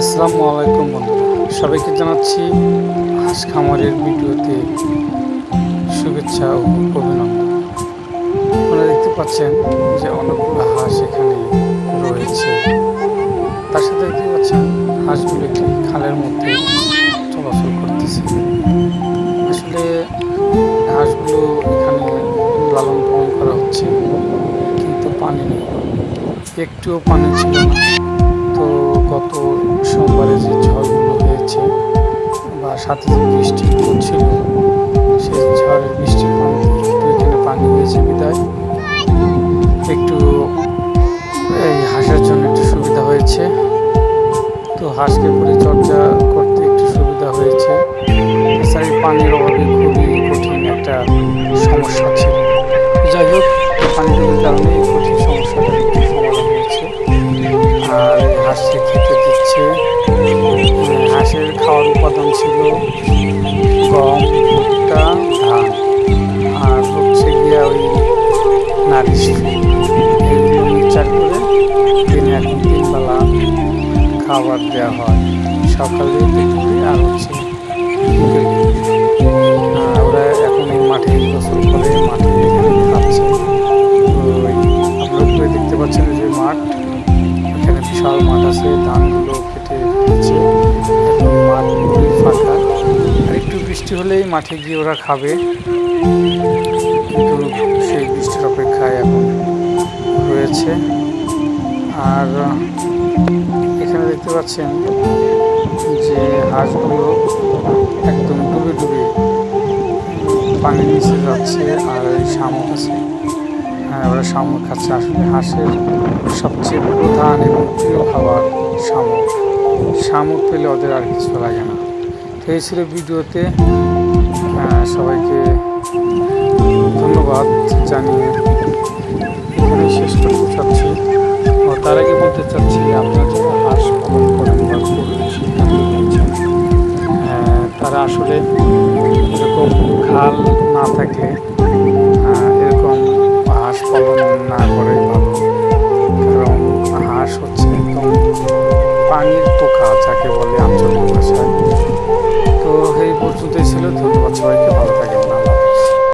আসসালামু আলাইকুম বন্ধুরা, সবাইকে জানাচ্ছি হাঁস খামারের ভিডিওতে শুভেচ্ছা ও অভিনন্দন। আপনারা দেখতে পাচ্ছেন যে অনেকগুলো হাঁস এখানে রয়েছে। তার সাথে দেখতে পাচ্ছেন হাঁসগুলো একটি খালের মধ্যে চলাচল করতেছে। আসলে হাঁসগুলো এখানে লালন পালন করা হচ্ছে, কিন্তু পানি নেই, একটুও পানি ছিল না। তো গত সোমবারে যে ঝড়গুলো হয়েছে বা সাথে যে বৃষ্টিগুলো ছিল, সেই ঝড়ের বৃষ্টির পানি একটু এখানে পানি হয়েছে বিদায় একটু এই হাঁসের জন্য একটু সুবিধা হয়েছে। তো হাঁসকে পরিচর্যা করতে একটু সুবিধা হয়েছে। এছাড়া এই পানির অভাবে খুবই কঠিন একটা সমস্যা ছিল। যাই হোক, পানির কারণে এই কঠিন সমস্যাটার একটু সমাধান হয়েছে। আর হাঁসকে খেতে দিচ্ছে, হাঁসের খাওয়ার উপাদান ছিল গম, ভুট্টা, ধান, আর হচ্ছে গিয়া ওই নারিশ এইগুলো মিক্সচার করে দিনে এখন 3 বেলা খাবার দেওয়া হয়, সকালে, দুপুরে আর হচ্ছে বিকেলে। ওরা এখন এই মাঠে গোসল করে, মাঠে এখানে খাচ্ছে। আপনারা দেখতে পাচ্ছেন যে মাঠ, এখানে বিশাল মাঠ আছে, ধানগুলো কেটে ফেলেছে, এখন মাঠ পুরোই ফাঁকা। আর একটু বৃষ্টি হলেই মাঠে গিয়ে ওরা খাবে, কিন্তু সেই বৃষ্টির অপেক্ষায় এখন রয়েছে। আর এখানে দেখতে পাচ্ছেন যে হাঁসগুলো একদম ডুবে ডুবে পানির নিচে যাচ্ছে। আর এই শামুক আছে, ওরা শামুক খাচ্ছে। আসলে হাঁসের সবচেয়ে প্রধান এবং প্রিয় খাবার শামুক। শামুক পেলে ওদের আর কিছু লাগে না। তো এই ছিল ভিডিওতে। সবাইকে ধন্যবাদ জানিয়ে এখানে শেষ করতে চাচ্ছি। তার আগে বলতে চাচ্ছি, আপনারা যারা হাঁস পালন করেন বা করবেন সিদ্ধান্ত নিয়েছেন, তারা আসলে এরকম খাল না থাকলে এরকম হাঁস পালন না করাই ভালো। কারণ হাঁস হচ্ছে একদম পানির পোকা, যাকে বলে আঞ্চলিক ভাষায়। তো এই পর্যন্তই ছিল। ধন্যবাদ সবাইকে, ভালো।